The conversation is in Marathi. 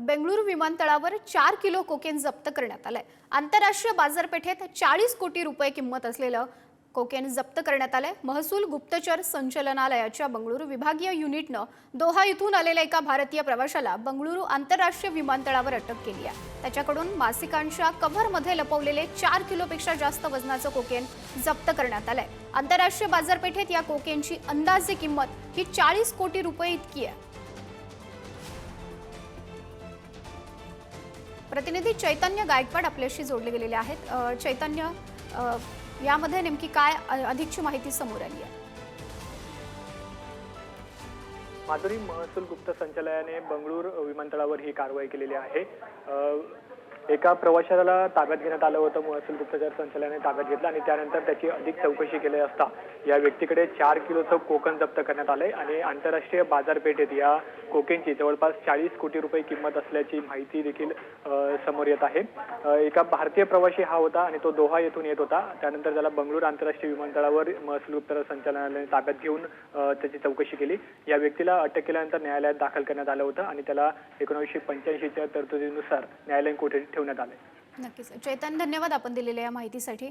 बेंगळुरू विमानतळावर 4 किलो कोकेन जप्त करण्यात आलंय। आंतरराष्ट्रीय बाजारपेठेत 40 कोटी रुपये किंमत असलेलं कोकेन जप्त करण्यात आलंय। महसूल गुप्तचर संचालनालयाच्या बेंगळुरू विभागीय युनिटनं दोहा येथून आलेल्या एका भारतीय प्रवाशाला बेंगळुरू आंतरराष्ट्रीय विमानतळावर अटक केली आहे। त्याच्याकडून मासिकांच्या कव्हरमध्ये लपवलेले 4 किलोपेक्षा जास्त वजनाचं कोकेन जप्त करण्यात आलंय। आंतरराष्ट्रीय बाजारपेठेत या कोकेनची अंदाजे किंमत ही 40 कोटी रुपये इतकी आहे। प्रतिनिधी चैतन्य गायकवाड आपल्याशी जोडले गेलेले आहेत। चैतन्य, यामध्ये नेमकी काय अधिकची माहिती समोर आली आहे? माधुरी, महसूल गुप्त संचालनालयाने बेंगळुरू विमानतळावर ही कारवाई केलेली आहे। एका प्रवाशाला ताब्यात घेण्यात आलं होतं। महसूल गुप्तचर संचालनालयाने ताब्यात घेतलं आणि त्यानंतर त्याची अधिक चौकशी केली असता या व्यक्तीकडे 4 किलोचं कोकेन जप्त करण्यात आलंय आणि आंतरराष्ट्रीय बाजारपेठेत या कोकेनची जवळपास 40 कोटी रुपये किंमत असल्याची माहिती देखील समोर येत आहे। एका भारतीय प्रवासी हा होता आणि तो दोहा येथून येत होता। त्यानंतर त्याला बेंगळुरू आंतरराष्ट्रीय विमानतळावर महसूल गुप्त संचालनालयाने ताब्यात घेऊन त्याची चौकशी केली। या व्यक्तीला अटक केल्यानंतर न्यायालयात दाखल करण्यात आलं होतं आणि त्याला 1985च्या तरतुदीनुसार न्यायालयीन कोठडीत ठेवण्यात आले। नक्कीच चैतन्य, धन्यवाद आपण दिलेल्या या माहितीसाठी।